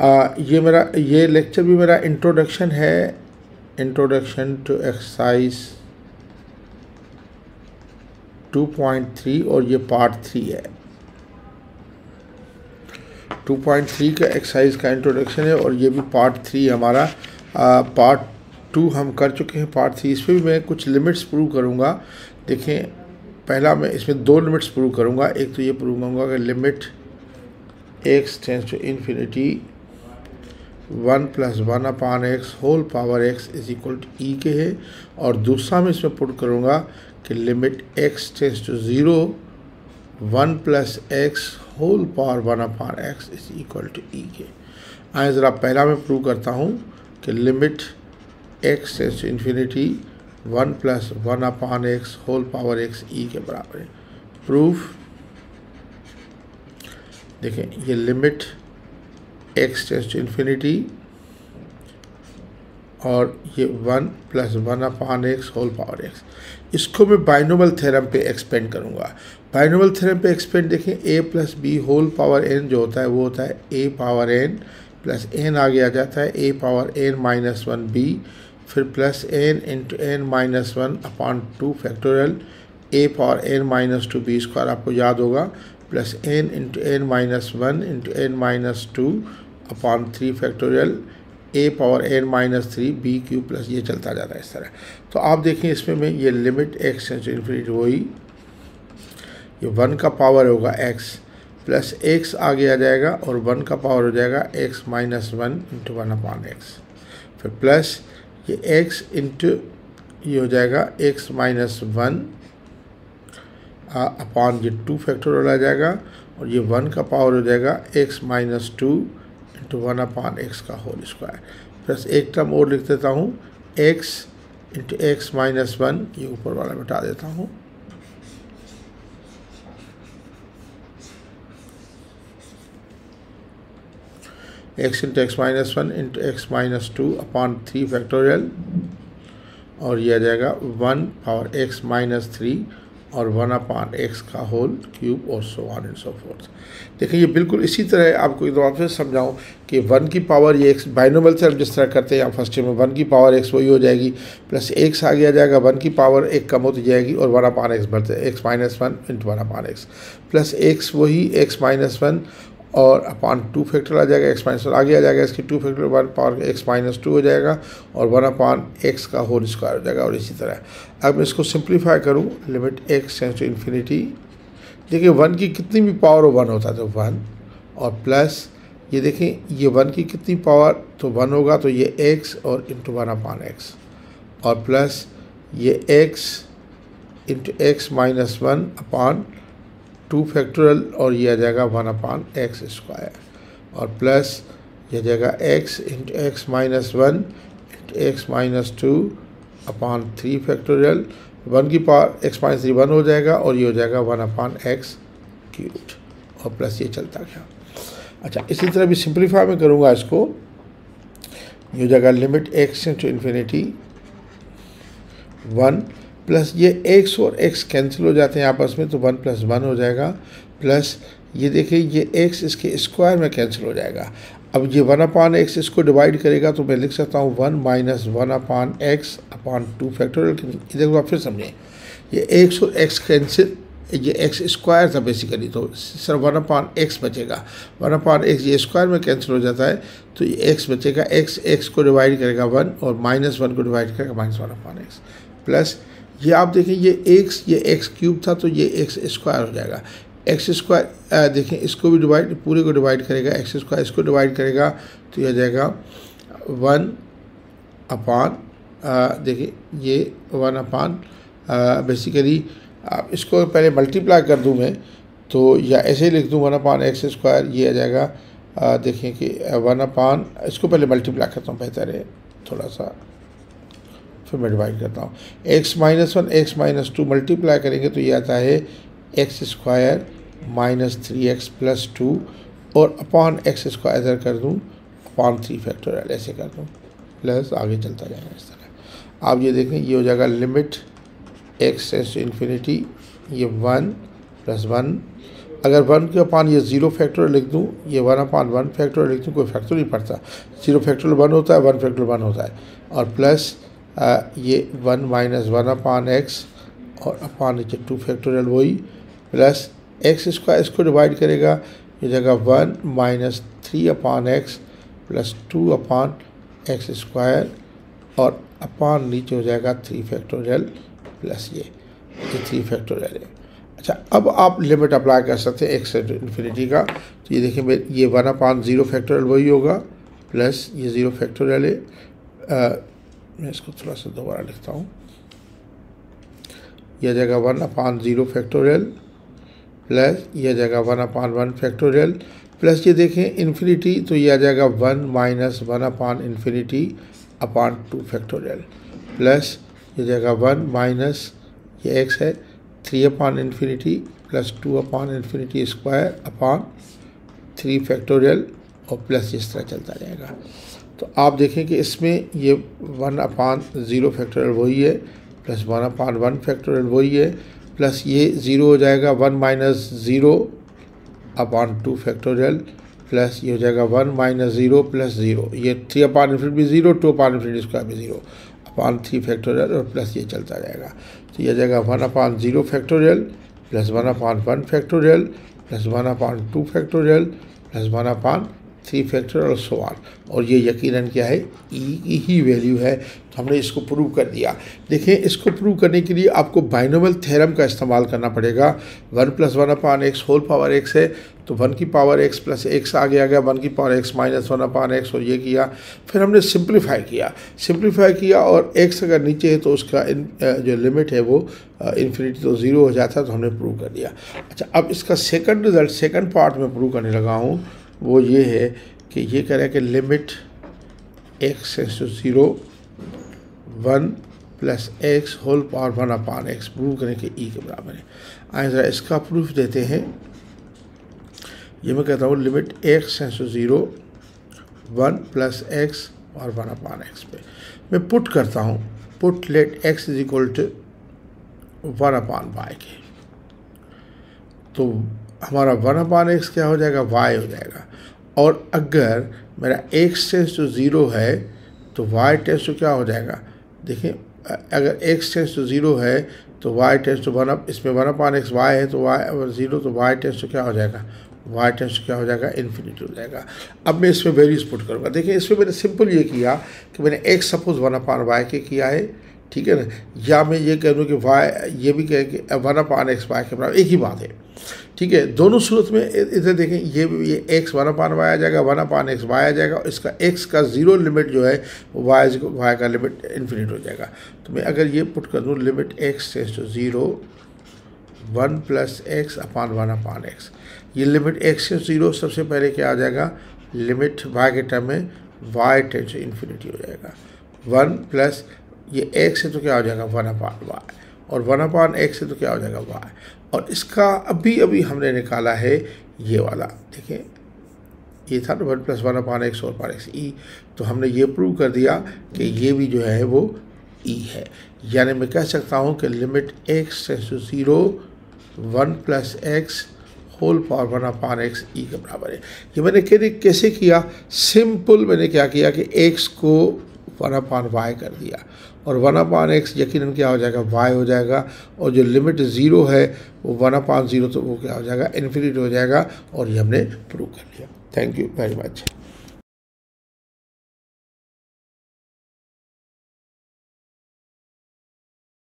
ये लेक्चर भी मेरा इंट्रोडक्शन है, इंट्रोडक्शन टू एक्सरसाइज 2.3 और ये पार्ट 3 है। 2.3 का एक्सरसाइज का इंट्रोडक्शन है और ये भी पार्ट 3 हमारा। पार्ट 2 हम कर चुके हैं, पार्ट 3 इसमें भी मैं कुछ लिमिट्स प्रूव करूँगा। देखें, पहला मैं इसमें 2 लिमिट्स प्रूव करूँगा। एक तो ये प्रूव करूँगा कि limit x tends to infinity 1 + 1/x whole power x is equal to e के है, और दूसरा मैं इसमें पुट करूँगा कि limit x tends to 0 1 + x whole power 1/x is equal to e के। आए ज़रा पहला मैं प्रूव करता हूँ कि limit x tends to infinity 1 + 1/x whole power x e के बराबर है। प्रूफ देखें, ये limit x tends to infinity और ये 1 + 1/x होल पावर x, इसको मैं बाइनोमियल थ्योरम पे एक्सपेंड करूँगा। बाइनोमियल थ्योरम पे एक्सपेंड देखें, a + b whole power n जो होता है वो होता है a power n plus n आगे आ जाता है a पावर n - 1b, फिर plus n into n - 1/2 factorial a power n - 2b² आपको याद होगा, plus n into n - 1 into n - 2/3 factorial a power n - 3b³ plus ये चलता जाता है इस तरह। तो आप देखें इसमें मैं ये limit x tends to infinity वही, ये 1 का पावर होगा x प्लस x आगे आ जाएगा और 1 का पावर हो जाएगा x - 1 इंटू 1/x, फिर प्लस ये x इंटू ये हो जाएगा x - 1 अपॉन ये 2 फैक्टोरियल आ जाएगा, और ये 1 का पावर हो जाएगा x - 2 इंटू 1/x का होल स्क्वायर, प्लस एक टर्म और लिख देता हूँ x इंटू x - 1, ये ऊपर वाला मिटा देता हूँ, x into x - 1 into x - 2/3 factorial, और ये आ जाएगा 1 पावर x - 3 और 1/x का होल क्यूब और so on and so fourth. देखिए ये बिल्कुल इसी तरह आपको एक दो फिर समझाऊँ कि 1 की पावर ये x बाइनोमियल थ्योरम जिस तरह करते हैं फर्स्ट में 1 की पावर x वही हो जाएगी, प्लस x आगे आ जाएगा, 1 की पावर 1 कम होती जाएगी और 1/x बढ़ते x - 1 into 1/x, plus x वही x - 1 और अपॉन 2 फैक्टर आ जाएगा, x - 1 आगे आ जाएगा, इसकी 2 फैक्टर 1 पावर x - 2 हो जाएगा और 1/x का होल स्क्वायर हो जाएगा। और इसी तरह अब मैं इसको सिंप्लीफाई करूँ, limit x tends to infinity, देखिए 1 की कितनी भी पावर हो 1 होता है तो 1, और प्लस ये देखें ये 1 की कितनी पावर तो 1 होगा, तो ये x और इंटू 1/x, और प्लस ये x into x - 1 upon 2 factorial, और ये आ जाएगा 1/x², और प्लस ये आ जाएगा x into x - 1 into x - 2/3 factorial, 1 की पावर x - 3 1 हो जाएगा और ये हो जाएगा 1/x³, और प्लस ये चलता गया। अच्छा, इसी तरह भी सिंप्लीफाई में करूँगा इसको, ये हो जाएगा limit x into infinity 1 plus ये x और x कैंसिल हो जाते हैं आपस में, तो 1 + 1 हो जाएगा, प्लस ये देखिए ये x इसके स्क्वायर में कैंसिल हो जाएगा। अब ये 1/x इसको डिवाइड करेगा तो मैं लिख सकता हूँ 1 - 1/x/2 फैक्टोरियल। देखो आप फिर समझें, ये x और x कैंसिल, ये x² था बेसिकली, तो सिर्फ 1/x बचेगा, 1/x ये स्क्वायर में कैंसिल हो जाता है, तो ये x बचेगा, x को डिवाइड करेगा 1 और -1 को डिवाइड करेगा -1/x, प्लस ये आप देखें ये x³ था तो ये x² हो जाएगा, x² देखें इसको भी डिवाइड, पूरे को डिवाइड करेगा, x² इसको डिवाइड करेगा तो ये आ जाएगा 1/, देखिए ये 1/, बेसिकली इसको पहले मल्टीप्लाई कर दूं मैं तो, या ऐसे ही लिख दूं 1/x², ये आ जाएगा, देखें कि 1/, इसको पहले मल्टीप्लाई करता हूँ, बेहतर है थोड़ा सा, फिर मैं डिवाइड करता हूँ, x - 1 x - 2 मल्टीप्लाई करेंगे तो ये आता है x² - 3x + 2 और अपॉन x² इधर कर दूँ अपॉन 3 फैक्टोरियल, ऐसे कर दूँ, प्लस आगे चलता जाएगा इस तरह। आप ये देखें ये हो जाएगा limit x tends to infinity, ये 1 + 1 अगर 1 के अपान ये 0 फैक्टोरियल लिख दूँ, ये 1 अपान 1 फैक्टोरियल लिख दूँ, कोई फैक्टर नहीं पड़ता। 0 फैक्टोरियल 1 होता है, 1 फैक्टोरियल 1 होता है। और प्लस ये 1 माइनस 1 अपान एक्स और अपान नीचे 2 फैक्टोरियल वही, प्लस एक्स स्क्वायर इसको डिवाइड करेगा, ये जगह 1 माइनस 3 अपान एक्स प्लस 2 अपान एक्स स्क्वायर और अपान नीचे हो जाएगा 3 फैक्टोरियल प्लस ये 3 फैक्टोरियल है। अच्छा, अब आप लिमिट अप्लाई कर सकते हैं एक्स से इन्फिनिटी का। तो ये देखिए, ये 1 अपान 0 फैक्टोरियल वही होगा, प्लस ये 0 फैक्टोरियल है। मैं इसको थोड़ा सा दोबारा लिखता हूँ। यह जगह 1 अपान 0 फैक्टोरियल प्लस यह जगह 1 अपान 1 फैक्टोरियल प्लस ये देखें इन्फिनिटी, तो यह आ जाएगा 1 माइनस 1 अपान इन्फिनिटी अपान 2 फैक्टोरियल प्लस ये जगह 1 माइनस ये एक्स है 3 अपान इन्फिनिटी प्लस 2 अपान इन्फिनिटी स्क्वायर अपान 3 फैक्टोरियल और प्लस इस तरह चलता जाएगा। तो आप देखें कि इसमें ये 1 अपान 0 फैक्टोरियल वही है, प्लस 1 अपान 1 फैक्टोरियल वही है, प्लस ये 0 हो जाएगा 1 माइनस 0 अपान 2 फैक्टोरियल प्लस ये हो जाएगा 1 माइनस 0 प्लस 0, ये 3 अपान इन्फिनिटी 0, 2 अपान इन्फिनिटी स्क्वायर भी 0 अपान 3 फैक्टोरियल और प्लस ये चलता जाएगा। तो यह जाएगा 1 अपान 0 फैक्टोरियल प्लस 1 अपान 1 फैक्टोरियल प्लस 1 अपान 2 फैक्टोरियल प्लस 1 अपान 3 फैक्टोरियल और सो ऑन। और ये यकीनन क्या है, ई की ही वैल्यू है। तो हमने इसको प्रूव कर दिया। देखें, इसको प्रूव करने के लिए आपको बाइनोमियल थ्योरम का इस्तेमाल करना पड़ेगा। 1 plus 1 upon x whole power x है, तो 1 की पावर एक्स प्लस एक्स आगे आ गया 1 की power x minus 1 upon x, और ये किया। फिर हमने सिंप्लीफाई किया और एक्स अगर नीचे है तो उसका जो लिमिट है वो इन्फिनिटी तो 0 हो जाता है, तो हमने प्रूव कर दिया। अच्छा, अब इसका सेकंड रिजल्ट सेकंड पार्ट में प्रूव करने लगा हूँ, वो ये है कि ये कह रहा है कि limit x tends to 0 1 plus x whole power 1 upon x prove करें कि ई के बराबर है। आइए ज़रा इसका प्रूफ देते हैं। ये मैं कहता हूँ limit x tends to 0 1 plus x और 1 अपान एक्स पे मैं पुट करता हूँ, put let x is equal to 1 upon y के, तो हमारा 1 अपान एक्स क्या हो जाएगा, वाई हो जाएगा। और अगर मेरा एक्स टेंड्स टू 0 है तो वाई टेंड्स टू क्या हो जाएगा, देखिए अगर एक्स टेंड्स टू 0 है तो वाई टेंड्स टू 1 अप, इसमें 1 अपान एक्स वाई है तो वाई 0, तो वाई टेंड्स टू क्या हो जाएगा, वाई टेंड्स टू क्या हो जाएगा, इन्फिनिटी हो जाएगा। अब मैं इसमें वैल्यूज पुट करूँगा। देखिए इसमें मैंने सिंपल ये किया कि मैंने एक्स सपोज 1 अपान वाई के किया है, ठीक है ना, या मैं ये कह दूँ कि वाई ये भी कहे कि 1 अपान एक्स वाई के बराबर, एक ही बात है, ठीक है। दोनों सूरत में इधर देखें, ये एक्स 1 अपान वाई आ जाएगा, 1 अपान एक्स वाई आ जाएगा, और इसका एक्स का 0 लिमिट जो है वाई का लिमिट इन्फिनिट हो जाएगा। तो मैं अगर ये पुट कर दूँ limit x tends to 0 1 plus x upon 1 upon x, ये लिमिट एक्स से 0 सबसे पहले क्या आ जाएगा, लिमिट वाई के टर्म में वाई टेंड्स टू इन्फिनिटी हो जाएगा। 1 प्लस ये एक्स है तो क्या हो जाएगा 1 अपान वाई, और 1 अपान एक्स है तो क्या हो जाएगा वाई। और इसका अभी हमने निकाला है ये वाला, देखिए ये था 1 प्लस 1 अपान एक्स और पार एक्स ई, तो हमने ये प्रूव कर दिया कि ये भी जो है वो ई है। यानी मैं कह सकता हूँ कि limit x tends to 0 1 plus x whole power 1 upon x e के बराबर है। ये मैंने कैसे किया, सिंपल मैंने क्या किया कि एक्स को 1 अपान वाई कर दिया, और 1 अपान एक्स यकीनन क्या हो जाएगा, वाई हो जाएगा, और जो लिमिट 0 है वो 1 अपान 0 तो वो क्या हो जाएगा, इन्फिनिटी हो जाएगा, और ये हमने प्रूव कर लिया। Thank you very much.